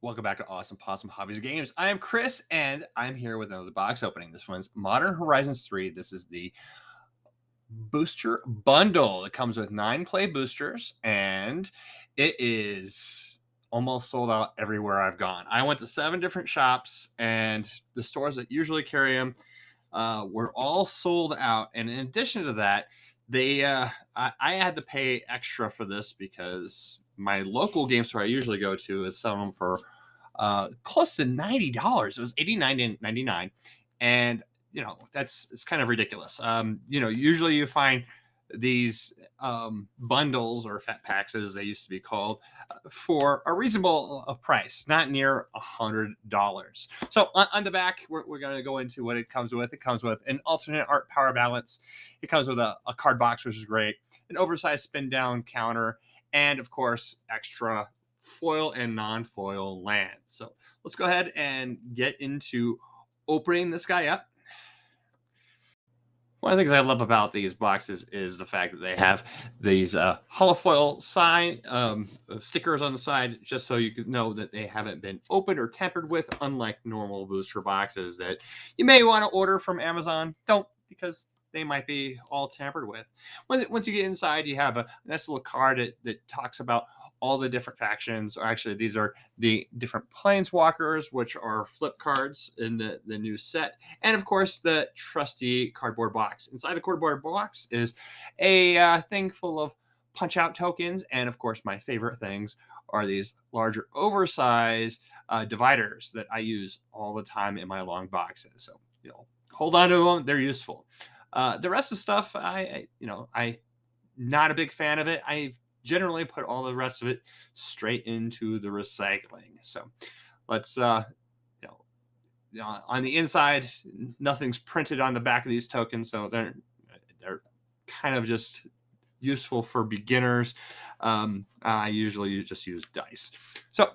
Welcome back to Awesome Possum Hobbies and Games. I am Chris, and I'm here with another box opening. This one's Modern Horizons 3. This is the booster bundle. It comes with 9 play boosters, and it is almost sold out everywhere I've gone. I went to 7 different shops, and the stores that usually carry them were all sold out. And in addition to that, I had to pay extra for this because my local game store I usually go to is selling them for close to $90. It was $89.99, and it's kind of ridiculous. Usually you find these bundles or fat packs, as they used to be called, for a reasonable price, not near $100. So on the back, we're going to go into what it comes with. It comes with an alternate art power balance. It comes with a card box, which is great, an oversized spin down counter, and of course, extra foil and non-foil lands. So let's go ahead and get into opening this guy up. One of the things I love about these boxes is the fact that they have these holofoil sign stickers on the side, just so you can know that they haven't been opened or tampered with, unlike normal booster boxes that you may want to order from Amazon. Don't, because they might be all tampered with. Once you get inside, you have a nice little card that talks about all the different factions. Or actually, these are the different planeswalkers, which are flip cards in the new set. And of course, the trusty cardboard box. Inside the cardboard box is a thing full of punch out tokens. And of course, my favorite things are these larger oversized dividers that I use all the time in my long boxes. So, hold on to them. They're useful. The rest of the stuff, I not a big fan of it. I generally put all the rest of it straight into the recycling. So let's, on the inside, nothing's printed on the back of these tokens, so they're kind of just useful for beginners. I usually just use dice. So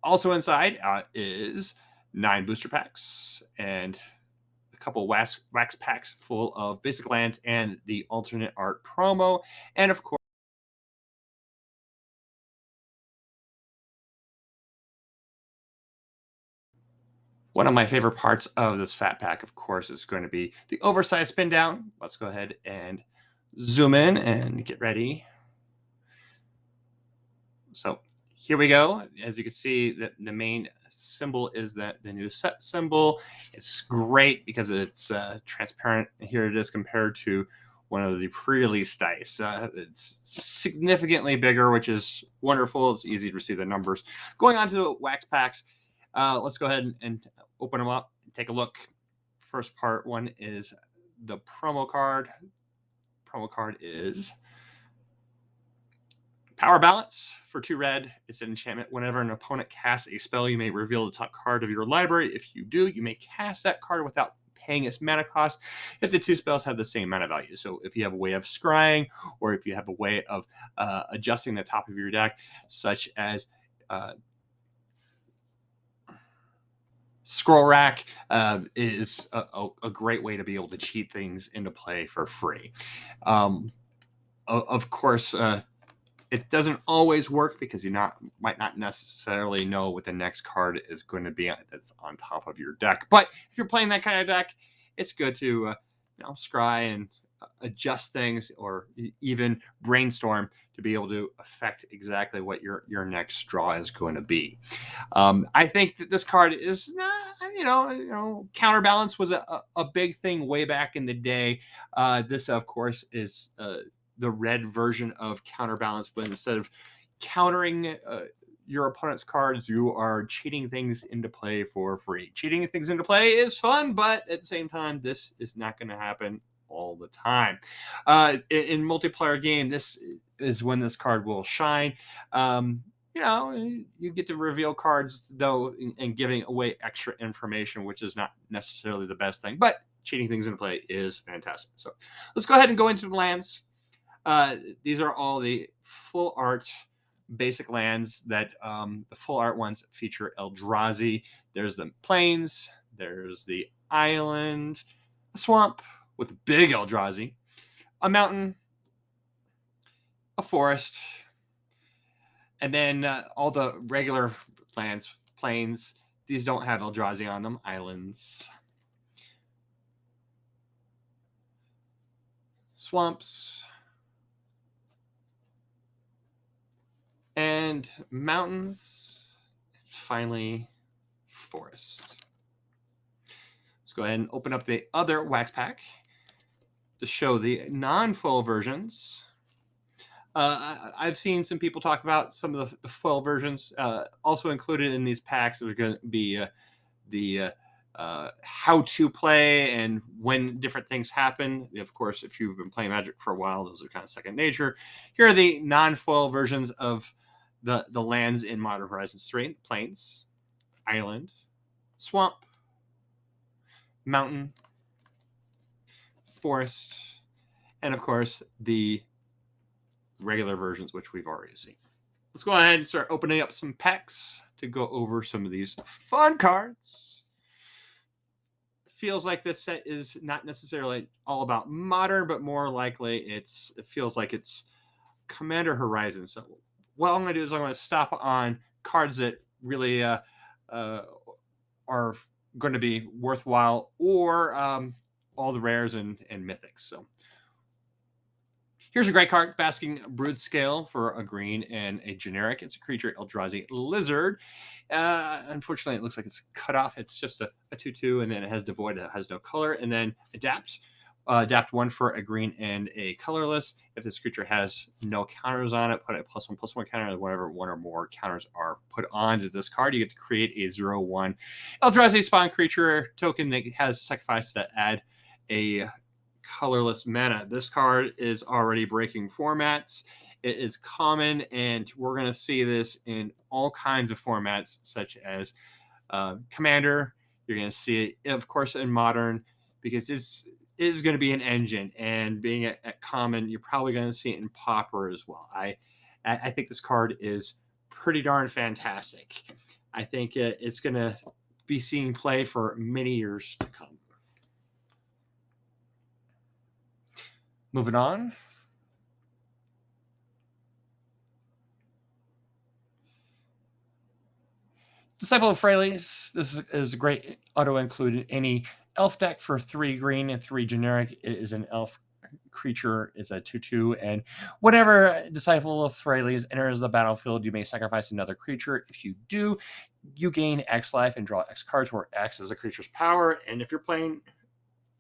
also inside is 9 booster packs and couple wax packs full of basic lands and the alternate art promo. And of course, one of my favorite parts of this fat pack, of course, is going to be the oversized spin down. Let's go ahead and zoom in and get ready. So here we go. As you can see, the main symbol is the new set symbol. It's great because it's transparent. Here it is compared to one of the pre-release dice. It's significantly bigger, which is wonderful. It's easy to see the numbers. Going on to the wax packs, let's go ahead and open them up and take a look. First part one is the promo card. Promo card is Power Balance for 2 red. It's an enchantment. Whenever an opponent casts a spell, you may reveal the top card of your library. If you do, you may cast that card without paying its mana cost if the 2 spells have the same mana value. So if you have a way of scrying, or if you have a way of adjusting the top of your deck, such as Scroll Rack is a great way to be able to cheat things into play for free. Of course, it doesn't always work because you might not necessarily know what the next card is going to be that's on top of your deck. But if you're playing that kind of deck, it's good to scry and adjust things, or even brainstorm to be able to affect exactly what your next draw is going to be. I think that this card is, counterbalance was a big thing way back in the day. This, of course, is the red version of counterbalance, but instead of countering your opponent's cards, you are cheating things into play for free. Cheating things into play is fun, but at the same time, this is not going to happen all the time. In multiplayer game, this is when this card will shine. You get to reveal cards, though, and giving away extra information, which is not necessarily the best thing, but cheating things into play is fantastic. So let's go ahead and go into the lands. These are all the full art basic lands that the full art ones feature Eldrazi. There's the plains, there's the island, a swamp with big Eldrazi, a mountain, a forest, And then all the regular lands, plains, these don't have Eldrazi on them. Islands, swamps, and mountains. Finally, forest. Let's go ahead and open up the other wax pack to show the non-foil versions. I've seen some people talk about some of the foil versions. Also included in these packs are going to be the how to play and when different things happen. Of course, if you've been playing Magic for a while, those are kind of second nature. Here are the non-foil versions of the lands in Modern Horizons 3: plains, island, swamp, mountain, forest, and of course the regular versions, which we've already seen. Let's go ahead and start opening up some packs to go over some of these fun cards. Feels like this set is not necessarily all about modern, but more likely it feels like it's Commander Horizon. So what I'm going to do is I'm going to stop on cards that really are going to be worthwhile, or all the rares and mythics. So here's a great card, Basking Brood-Scale for a green and a generic. It's a creature, Eldrazi Lizard. Unfortunately, it looks like it's cut off. It's just a 2/2, and then it has Devoid. It has no color, and then adapts. Adapt 1 for a green and a colorless. If this creature has no counters on it, put a +1/+1 counter. Whenever one or more counters are put onto this card, you get to create a 0/1 Eldrazi spawn creature token that has sacrifice to add a colorless mana. This card is already breaking formats. It is common, and we're going to see this in all kinds of formats, such as Commander. You're going to see it, of course, in Modern, because this is going to be an engine, and being at Common, you're probably going to see it in Pauper as well. I think this card is pretty darn fantastic. I think it's going to be seeing play for many years to come. Moving on. Disciple of Freyalise. This is a great auto-included any elf deck for 3 green and 3 generic. It is an elf creature. It's a 2/2, and whenever Disciple of Freyalise enters the battlefield, you may sacrifice another creature. If you do, you gain X life and draw X cards, where X is a creature's power. And if you're playing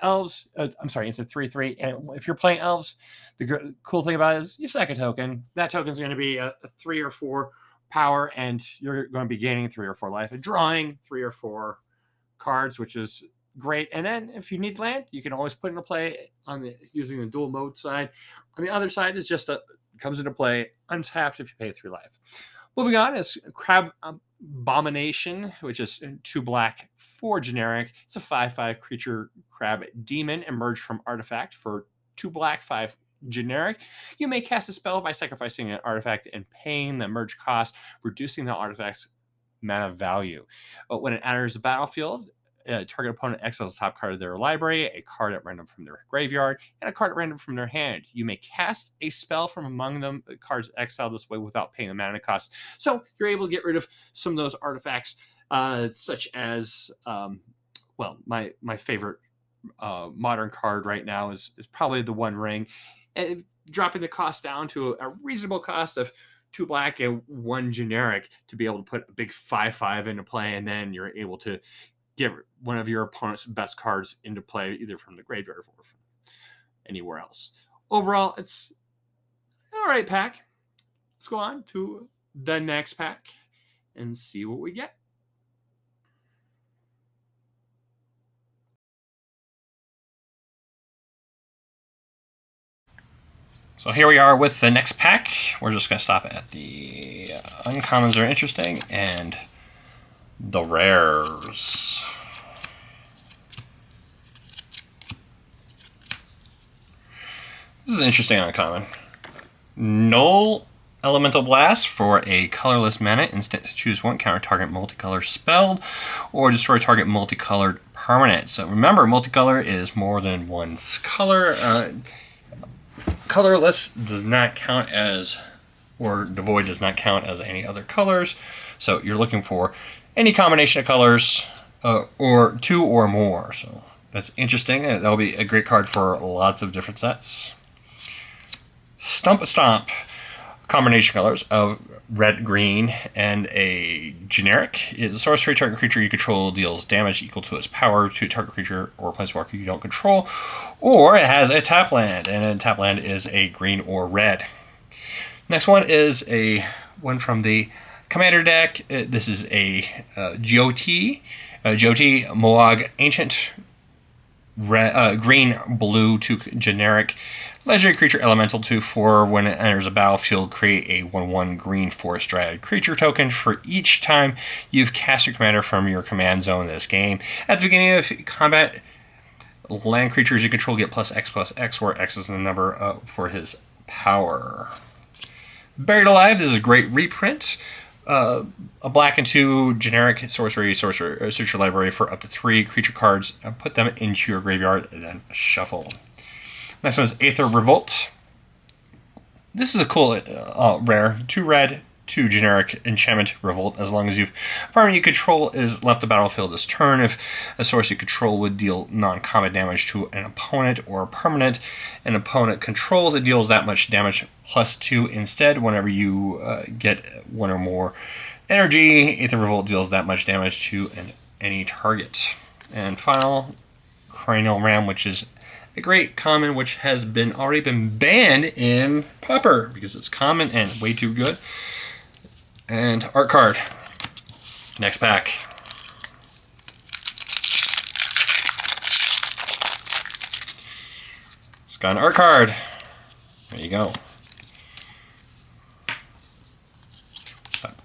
elves, I'm sorry, it's a 3/3. And if you're playing elves, the cool thing about it is you sack a token. That token is going to be a 3 or 4 power, and you're going to be gaining 3 or 4 life and drawing 3 or 4 cards, which is great. And then if you need land, you can always put into play on using the dual mode side. On the other side is just comes into play untapped if you pay 3 life. Moving on is Crab Abomination, which is 2 black, 4 generic. It's a 5/5 creature crab demon, emerged from artifact for 2 black, 5 generic. You may cast a spell by sacrificing an artifact and paying the merge cost, reducing the artifact's mana value. But when it enters the battlefield, target opponent exiles the top card of their library, a card at random from their graveyard, and a card at random from their hand. You may cast a spell from among them, cards exiled this way, without paying the mana cost. So you're able to get rid of some of those artifacts, such as, my favorite modern card right now is probably the One Ring. And dropping the cost down to a reasonable cost of 2 black and 1 generic to be able to put a big 5/5 into play, and then you're able to get one of your opponent's best cards into play, either from the graveyard or from anywhere else. Overall, it's all right pack. Let's go on to the next pack and see what we get. So here we are with the next pack. We're just going to stop at the uncommons are interesting and the rares. This is an interesting uncommon. Null Elemental Blast for a colorless mana. Instant to choose 1, counter target multicolor spell, or destroy target multicolored permanent. So remember, multicolor is more than one's color. Colorless does not count as or devoid does not count as any other colors. So you're looking for any combination of colors or 2 or more. So that's interesting. That'll be a great card for lots of different sets. Stump Stomp. Combination colors of red, green, and a generic. Is a sorcery. Target creature you control deals damage equal to its power to target creature or planeswalker you don't control. Or it has a tap land, and a tap land is a green or red. Next one is a one from the Commander deck. This is a Jyoti Moag Ancient green, blue, 2 generic. Legendary creature elemental 2/4. When it enters a battlefield, create a 1/1 green forest dryad creature token for each time you've cast your commander from your command zone this game. At the beginning of combat, land creatures you control get +X/+X, where X is the number for his power. Buried Alive. This is a great reprint. A black and 2 generic sorcery search your library for up to 3 creature cards and put them into your graveyard and then shuffle. Next one is Aether Revolt. This is a cool rare. 2 red, 2 generic enchantment Revolt. As long as a farm you control is left the battlefield this turn, if a source you control would deal non-combat damage to an opponent or a permanent an opponent controls, it deals that much damage +2 instead. Whenever you get 1 or more energy, Aether Revolt deals that much damage to any target. And final, Cranial Ram, which is a great common which has already been banned in Pauper because it's common and way too good. And art card. Next pack. It's got an art card. There you go.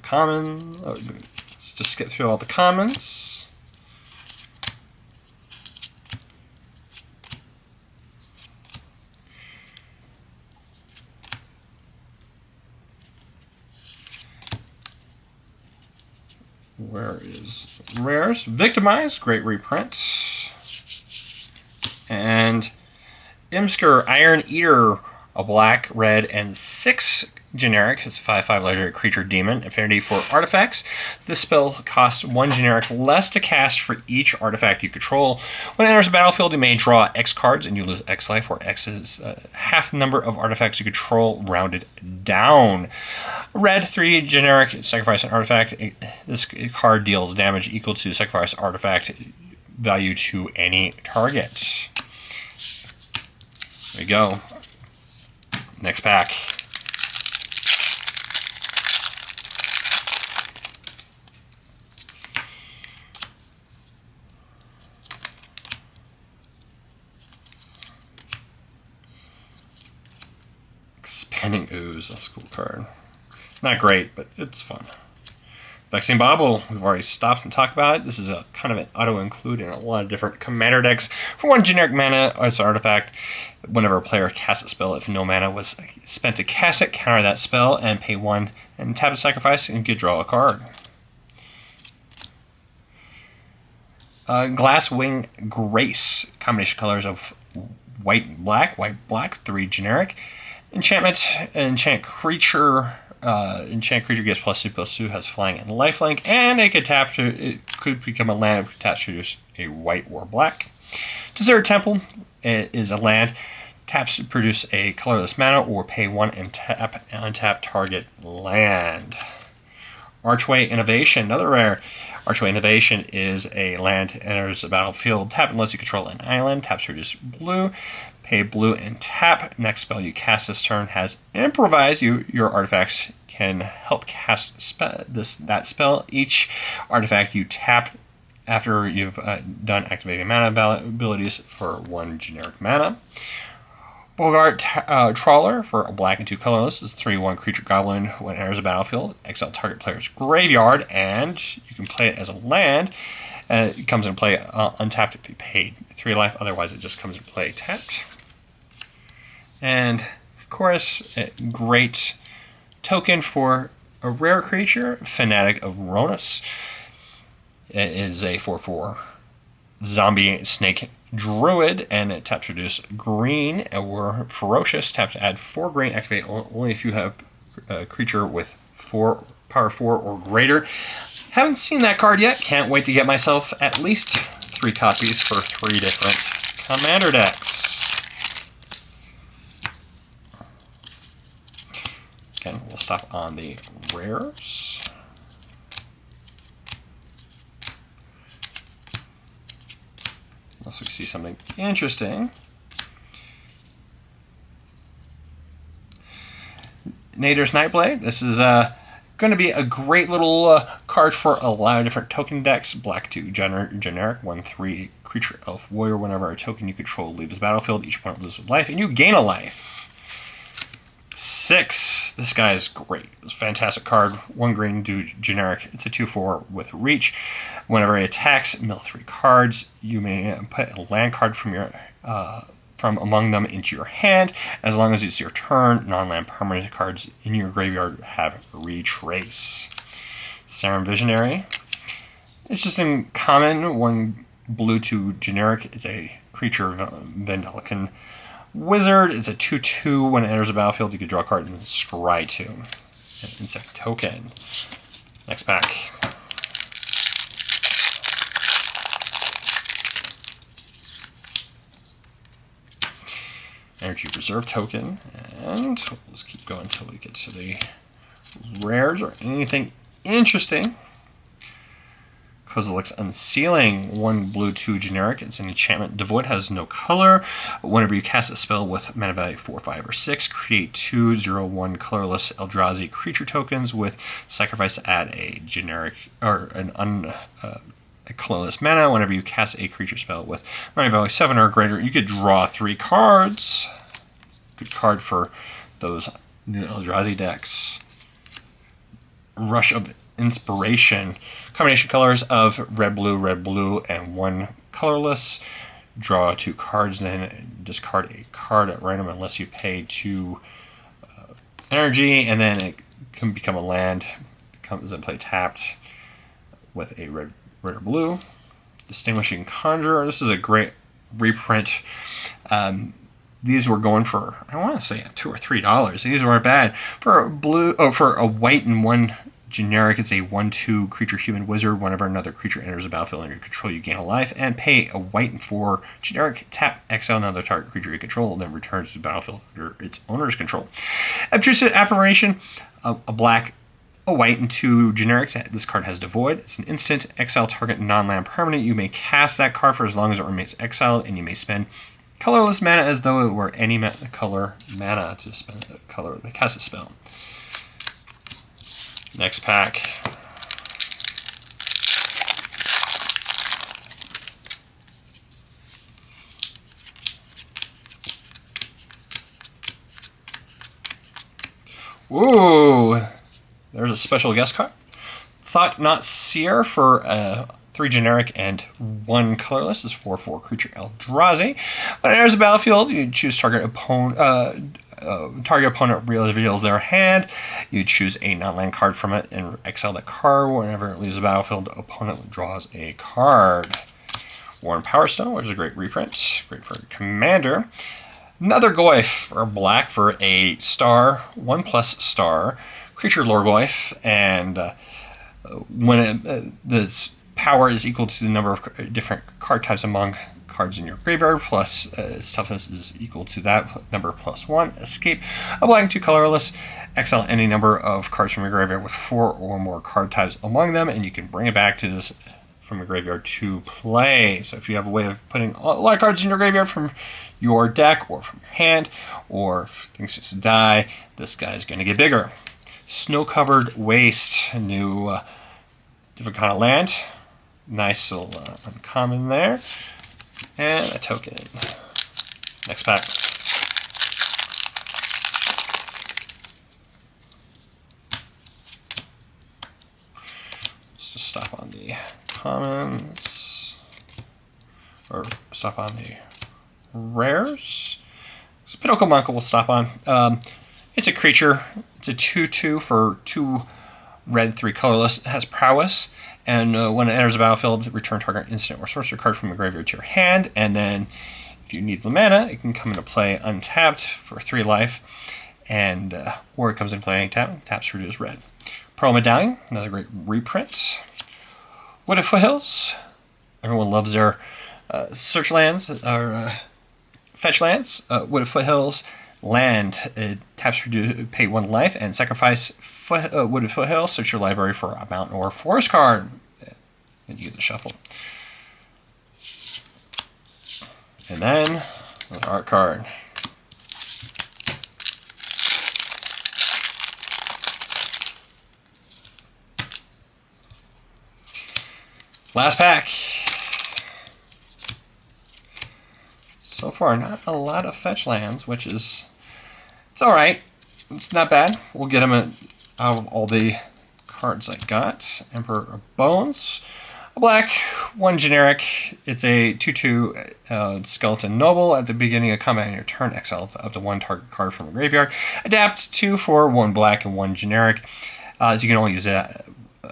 Common. Let's just skip through all the commons. Where is rares? Victimize, great reprint. And Imsker, Iron Eater, a black, red, and 6 generic. It's a 5/5 legendary creature demon. Affinity for artifacts. This spell costs 1 generic less to cast for each artifact you control. When it enters the battlefield, you may draw X cards and you lose X life, where X is half the number of artifacts you control rounded down. Red, 3 generic, sacrifice an artifact. This card deals damage equal to sacrifice artifact value to any target. There we go. Next pack. Expanding Ooze, that's a cool card. Not great, but it's fun. Vexing Bauble, we've already stopped and talked about it. This is a kind of an auto-include in a lot of different commander decks. For 1 generic mana, it's an artifact. Whenever a player casts a spell, if no mana was spent to cast it, counter that spell and pay 1 and tap a sacrifice and you could draw a card. Glasswing Grace, combination colors of white, black, 3 generic. Enchantment, enchant creature gets +2/+2, has flying and lifelink, and it could become a land that taps to produce a white or black. Desert Temple is a land, taps to produce a colorless mana or pay 1 and untap target land. Archway Innovation, another rare. Archway Innovation is a land, enters the battlefield, tap unless you control an island, taps to produce blue. Pay blue and tap. Next spell you cast this turn has Improvise. Your artifacts can help cast that spell. Each artifact you tap after you've done activating mana abilities for 1 generic mana. Bogart Trawler for a black and 2 colorless. It's a 3/1 creature goblin. When it enters the battlefield, exile target player's graveyard, and you can play it as a land. It comes into play untapped if you paid 3 life. Otherwise, it just comes into play tapped. And of course, a great token for a rare creature, Fanatic of Ronus. It is a 4/4 zombie snake druid, and it taps to produce green or ferocious. Tap to add 4 green. Activate only if you have creature with power 4 or greater. Haven't seen that card yet. Can't wait to get myself at least 3 copies for 3 different commander decks. Again, we'll stop on the rares. Unless we see something interesting. Nader's Nightblade. This is going to be a great little card for a lot of different token decks. Black 2 generic, 1/3 creature elf warrior. Whenever a token you control leaves the battlefield, each opponent loses a life and you gain a life. 6. This guy is great. It's a fantastic card. 1 green, generic. It's a 2/4 with reach. Whenever it attacks, mill 3 cards. You may put a land card from among them into your hand. As long as it's your turn, non-land permanent cards in your graveyard have retrace. Serum Visionary. It's just in common. 1 blue, 2 generic. It's a creature Vendelican Wizard. It's a 2/2. When it enters the battlefield, you can draw a card and scry 2. An insect token. Next pack. Energy Reserve token. And we'll just keep going until we get to the rares or anything interesting. Kozilek's Unsealing, 1 blue, 2 generic. It's an enchantment. Devoid has no color. Whenever you cast a spell with mana value 4, 5, or 6, create 2/0/1 colorless Eldrazi creature tokens with sacrifice to add a generic or a colorless mana. Whenever you cast a creature spell with mana value 7 or greater, you could draw 3 cards. Good card for those new Eldrazi decks. Rush of Inspiration. Combination colors of red, blue, and 1 colorless. Draw 2 cards, then discard a card at random unless you pay 2 energy, and then it can become a land. It comes and play tapped with a red or blue. Distinguishing Conjurer. This is a great reprint. These were going for, I want to say, $2 or $3. These weren't bad. For a white and 1 generic, it's a 1/2 creature human wizard. Whenever another creature enters the battlefield under your control, you gain a life. And pay a white and 4 generic, tap, exile another target creature you control, and then returns to the battlefield under its owner's control. Obtrusive Apparition, a black, a white, and 2 generics. This card has Devoid. It's an instant. Exile target non-land permanent. You may cast that card for as long as it remains exiled, and you may spend colorless mana as though it were any color mana to spend the color to cast a spell. Next pack. Ooh, there's a special guest card. Thought Not Seer for 3 generic and 1 colorless. Is 4/4 creature Eldrazi. When it enters the battlefield, you choose target opponent. Target opponent reveals their hand. You choose a non-land card from it and exile that card. Whenever it leaves the battlefield, the opponent draws a card. Worn Power Stone, which is a great reprint. Great for Commander. Another Goyf for black for a star, 1+ star. Creature Lorgoyf, and when this power is equal to the number of different card types among cards in your graveyard, plus toughness is equal to that number +1. Escape a black and 2 colorless. Exile any number of cards from your graveyard with 4 or more card types among them, and you can bring it back to this from your graveyard to play. So if you have a way of putting a lot of cards in your graveyard from your deck or from your hand, or if things just die, this guy's going to get bigger. Snow-Covered Waste, a new different kind of land. Nice little uncommon there. And a token. Next pack. Let's just stop on the commons. Or stop on the rares. So Pinnacle Monk we'll stop on. It's a creature. It's a 2/2 for 2 red, 3 colorless. It has prowess. And when it enters the battlefield, return target instant or sorcerer card from the graveyard to your hand. And then if you need the mana, it can come into play untapped for 3 life. And where it comes into play, taps to reduce red. Pearl Medallion, another great reprint. Wooded Foothills. Everyone loves their search lands or fetch lands. Wooded Foothills. Land, taps to pay 1 life and sacrifice Wooded Foothills. Search your library for a mountain or forest card. And you get the shuffle. And then an art card. Last pack. So far, not a lot of fetch lands, which is, it's all right. It's not bad. We'll get them out of all the cards I got. Emperor of Bones, a black, 1 generic. It's a 2/2 skeleton noble. At the beginning of combat on your turn, exile up to 1 target card from a graveyard. Adapt 2 for 1 black and 1 generic. So you can only use that.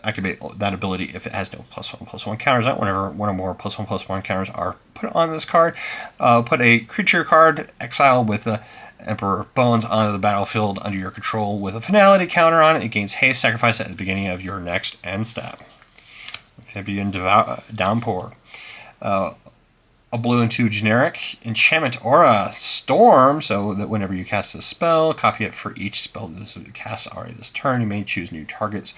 Activate that ability if it has no +1/+1 counters out. Whenever one or more +1/+1 counters are put on this card, put a creature card, exile with the Emperor Bones onto the battlefield under your control with a finality counter on it. It gains haste, sacrifice at the beginning of your next end step. Amphibian Downpour. A blue and 2 generic. Enchantment Aura Storm, so that whenever you cast a spell, copy it for each spell that is cast already this turn. You may choose new targets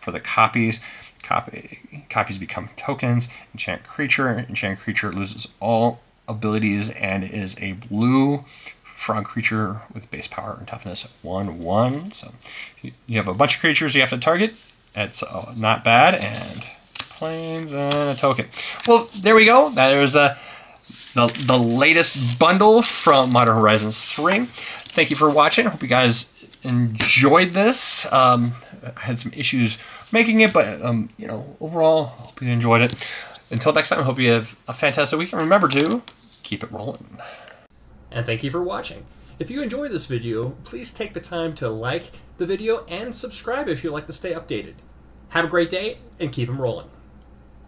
for the copies. Copies become tokens. Enchant creature loses all abilities and is a blue frog creature with base power and toughness 1/1. So you have a bunch of creatures you have to target. It's not bad. And planes and a token. Well, there we go. That is the latest bundle from Modern Horizons 3. Thank you for watching. I hope you guys enjoyed this. I had some issues making it, but overall, I hope you enjoyed it. Until next time, I hope you have a fantastic week, and remember to keep it rolling. And thank you for watching. If you enjoyed this video, please take the time to like the video and subscribe if you'd like to stay updated. Have a great day, and keep them rolling.